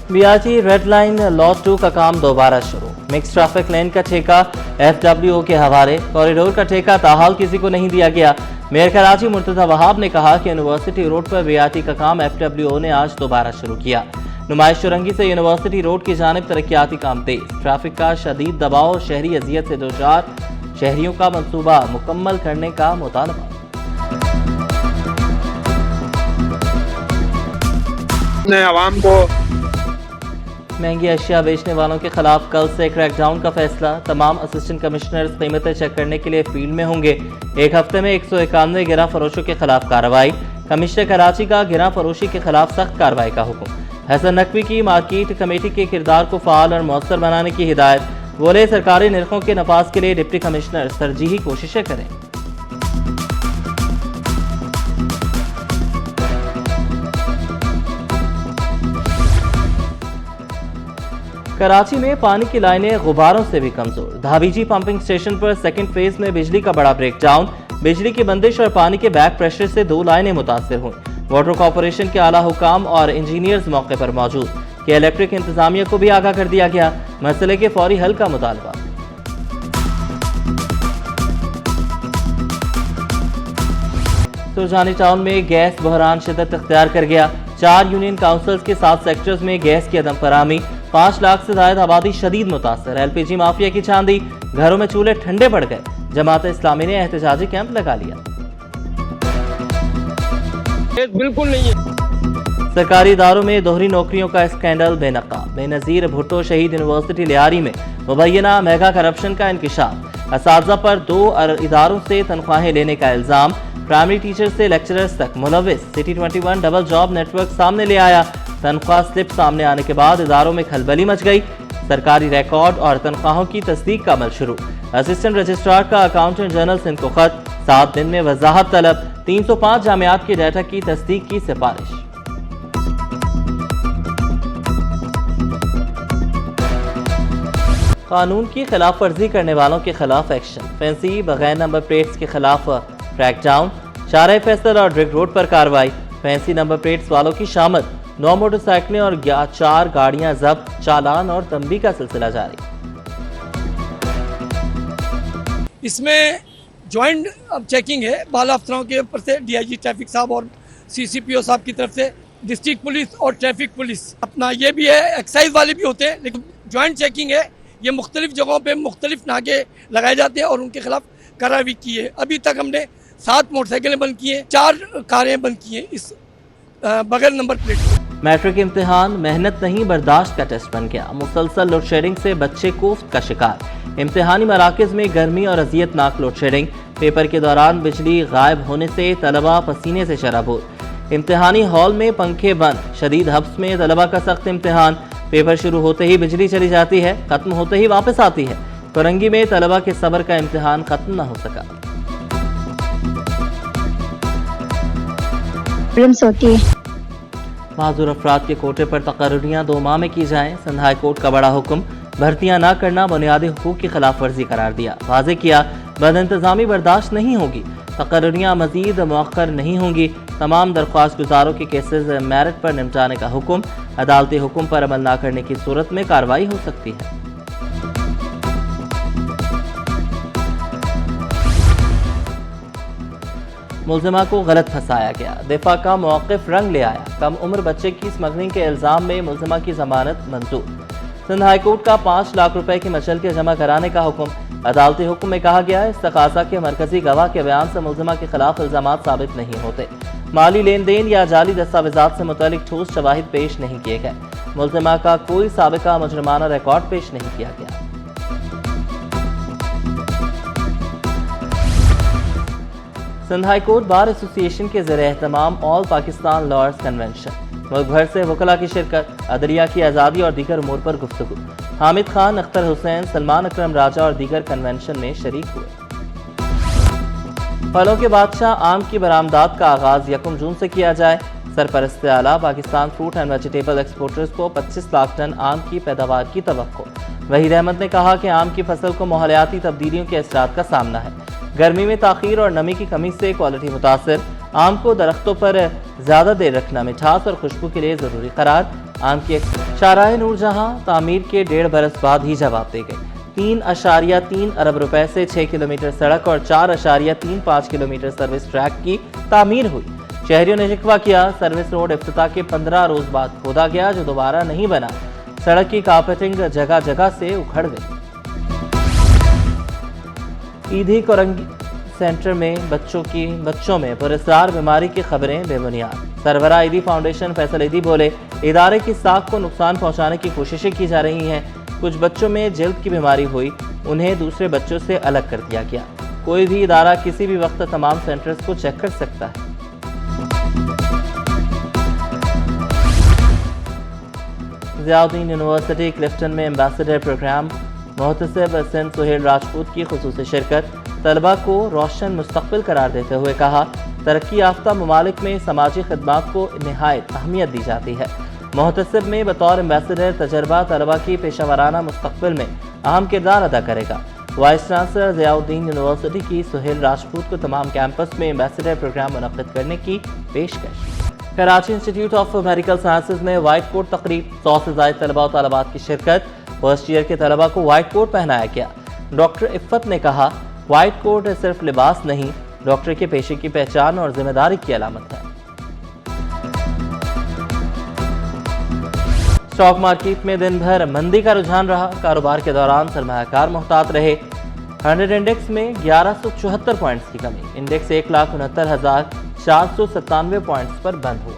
BRT red line lot 2 का काम दोबारा शुरू। मिक्स ट्रैफिक लेन का ठेका FWO के हवाले। कॉरिडोर का ठेका ताहाल किसी को नहीं दिया गया। मेयर कराची मुर्तजा वहाब ने कहा कि यूनिवर्सिटी रोड पर बीआरटी का काम FWO ने आज दोबारा शुरू किया। नुमाइश चुरंगी से यूनिवर्सिटी रोड की जानिब तरक्याती काम तेज। ट्रैफिक का शदीद दबाव, शहरी अजियत से दोचार, शहरियों का मंसूबा मुकम्मल करने का मुतालबा। आवाम को महंगी अशिया बेचने वालों के खिलाफ कल से क्रैकडाउन का फैसला। तमाम असिस्टेंट कमिश्नर्स कीमतें चेक करने के लिए फील्ड में होंगे। एक हफ्ते में 191 गिरा फरोशों के खिलाफ कार्रवाई। कमिश्नर कराची का गिरा फरोशी के खिलाफ सख्त कार्रवाई का हुक्म। हसन नकवी की मार्केट कमेटी के किरदार को फाल और मौसर बनाने की हिदायत। बोले सरकारी निर्खों के नफाज के लिए डिप्टी कमिश्नर तरजीही कोशिशें करें। कराची में पानी की लाइनें गुब्बारों से भी कमजोर। धाबीजी पंपिंग स्टेशन पर सेकंड फेज में बिजली का बड़ा ब्रेकडाउन। बिजली की बंदिश और पानी के बैक प्रेशर से 2 लाइनें मुतासिर हुई। वाटर कॉर्पोरेशन के आला हुकाम और इंजीनियर्स मौके पर मौजूद। कि इलेक्ट्रिक इंतजामिया को भी आगाह कर दिया गया। मसले के फौरी हल का मुतालबा। सुरजानी टाउन में गैस बहरान शिद्दत इख्तियार कर गया। 4 यूनियन काउंसिल्स के 7 सेक्टर्स में गैस की अदम फराहमी। 5 लाख से ज्यादा आबादी शदीद मुतासर। LPG माफिया की चांदी, घरों में चूल्हे ठंडे पड़ गए। जमात इस्लामी ने एहतजाजी कैंप लगा लिया। बिल्कुल नहीं है। सरकारी इदारों में दोहरी नौकरियों का स्कैंडल बेनकाब। बेनजीर भुट्टो शहीद यूनिवर्सिटी लियारी में मुबैना मेगा करप्शन का इंकिशाफ। असातिज़ा पर 2 इदारों से तनख्वाहें लेने का इल्जाम। प्राइमरी टीचर से लेक्चरर्स तक मुलविस। सिटी 21 डबल जॉब नेटवर्क सामने ले आया। तनख्वाह स्लिप सामने आने के बाद इदारों में खलबली मच गई। सरकारी रिकॉर्ड और तनख्वाहों की तस्दीक का अमल शुरू। असिस्टेंट रजिस्ट्रार का अकाउंटेंट जनरल सिंध को खत। 7 दिन में वजाहत तलब। 305 जामियात के डाटा की तस्दीक की सिफारिश। कानून की खिलाफ वर्जी करने वालों के खिलाफ एक्शन। फैंसी बगैर नंबर प्लेट्स के खिलाफ क्रैकडाउन। शाहराह फैसल और ड्रिग रोड पर कार्रवाई। फैंसी नंबर प्लेट्स वालों की शामत। 9 मोटरसाइकिलें और 4 गाड़ियां जब्त। चालान और तंबी का सिलसिला जारी। इसमें जॉइंट चेकिंग है बाला अफसरों के ऊपर से DIG ट्रैफिक साहब और CCPO साहब की तरफ से, डिस्ट्रिक्ट पुलिस और ट्रैफिक पुलिस। अपना ये भी है, एक्साइज वाले भी होते हैं, लेकिन जॉइंट चेकिंग है। ये मुख्तलिफ जगहों पे मुख्तलिफ नाके लगाए जाते हैं और उनके खिलाफ कार्रवाई की है। अभी तक हमने 7 मोटरसाइकिलें बंद की हैं, 4 कारें बंद की हैं इस बगैर नंबर प्लेट। मैट्रिक इम्तिहान मेहनत नहीं बर्दाश्त का टेस्ट बन गया। मुसलसल लोड शेडिंग से बच्चे कोफ्त का शिकार। इम्तिहानी मराकज में गर्मी और अजियतनाक लोड शेडिंग। पेपर के दौरान बिजली गायब होने से तलबा पसीने से शराबोर। इम्तिहानी हॉल में पंखे बंद। शदीद हब्स में तलबा का सख्त इम्तिहान। पेपर शुरू होते ही बिजली चली जाती है, खत्म होते ही वापस आती है। कोरंगी में तलबा के सब्र का इम्तिहान खत्म न हो सका। माजूर अफराद के कोटे पर तकर्रियाँ 2 माह में की जाएं। सिंध हाई कोर्ट का बड़ा हुक्म। भर्तियां न करना बुनियादी हुकूक की खिलाफ वर्जी करार दिया। वाज़े किया बदइंतजामी बर्दाश्त नहीं होगी। तकर्रियाँ मजीद मौखर नहीं होंगी। तमाम दरख्वास्त गुजारों के केसेस मेरिट पर निपटाने का हुक्म। अदालती हुक्म पर अमल न करने की सूरत में कार्रवाई हो सकती है। मुलजिमा को गलत फंसाया गया। दिफा का मौक़िफ़ रंग ले आया। कम उम्र बच्चे की स्मगलिंग के इल्ज़ाम में मुलजिमा की जमानत मंजूर। सिंध हाई कोर्ट का 5 लाख रुपए की मचलके जमा कराने का हुक्म। अदालती हुक्म में कहा गया है इस्तग़ासा के मरकजी गवाह के बयान से मुलजिमा के खिलाफ इल्ज़ामात साबित नहीं होते। माली लेन देन या जाली दस्तावेजात से मुतालिक ठोस शवाहिद पेश नहीं किए गए। मुलजिमा का कोई साबिका मुजरिमाना रिकॉर्ड पेश नहीं किया गया। Sindh high court bar association के ज़रिए एहतमाम ऑल पाकिस्तान लॉयर्स कन्वेंशन। मुल्क भर से वकला की शिरकत। अदलिया की आज़ादी और दीगर उमूर पर गुफ्तगू। हामिद खान, अख्तर हुसैन, सलमान अकरम राजा और दीगर कन्वेंशन में शरीक हुए। फलों के बादशाह आम की बरामदात का आगाज 1 जून से किया जाए। सरपरस्त आला Pakistan fruit and vegetable exporters को 25 लाख टन आम की पैदावार की तवक्को। वहीद अहमद ने कहा कि आम की फसल को माहौलियाती तब्दीलियों के असरात का सामना है। गर्मी में ताखीर और नमी की कमी से क्वालिटी मुतासर। आम को दरख्तों पर ज़्यादा देर रखना मिठास और खुशबू के लिए ज़रूरी करार। आम की शाहराह नूरजहां तामीर के 1.5 बरस बाद ही जवाब दे गए। 3.3 अरब रुपए से 6 किलोमीटर सड़क और 4.35 किलोमीटर सर्विस ट्रैक की तामीर हुई। शहरियों ने शिकवा किया, सर्विस रोड इफ्तिताह के 15 रोज बाद खोदा गया जो दोबारा नहीं बना। सड़क की कारपेटिंग जगह जगह से उखड़ गई। ईदी कोरंगी सेंटर में बच्चों में पुरस्कार बीमारी की खबरें बेबुनियाद। सरबराह ईदी फाउंडेशन फैसल ईदी बोले, इदारे की साख को नुकसान पहुंचाने की कोशिशें की जा रही हैं। कुछ बच्चों में जल्द की बीमारी हुई, उन्हें दूसरे बच्चों से अलग कर दिया गया। कोई भी इदारा किसी भी वक्त तमाम सेंटर्स को चेक कर सकता है। ज़ियाउद्दीन यूनिवर्सिटी क्लिफ्टन में एम्बेसडर प्रोग्राम, मोहतसिब हसन सुहेल राजपूत की खुसूसी शिरकत। तलबा को रोशन मुस्तकबिल करार देते हुए कहा, तरक्की याफ्ता ममालिक में समाजी खदमात को निहायत अहमियत दी जाती है। मोहतसिब में बतौर एम्बेसडर तजर्बा तलबा की पेशावराना मुस्तकबिल में अहम किरदार अदा करेगा। वाइस चांसलर ज़ियाउद्दीन यूनिवर्सिटी की सुहेल राजपूत को तमाम कैंपस में एम्बेसडर प्रोग्राम मुनक्किद करने की पेशकश। Karachi institute of medical sciences में वाइट कोट तकरीब, 100 से ज़ायद तलबा और तलबात की शिरकत। फर्स्ट ईयर के तलबा को वाइट कोट पहनाया गया। डॉक्टर इफ़्फ़त ने कहा, वाइट कोट सिर्फ लिबास नहीं, डॉक्टर के पेशे की पहचान और जिम्मेदारी की अलामत है। स्टॉक मार्केट में दिन भर मंदी का रुझान रहा। कारोबार के दौरान सरमायाकार मोहतात रहे। 100 इंडेक्स में 1174 पॉइंट्स की कमी। इंडेक्स 1,69,497 पॉइंट्स पर बंद हुआ।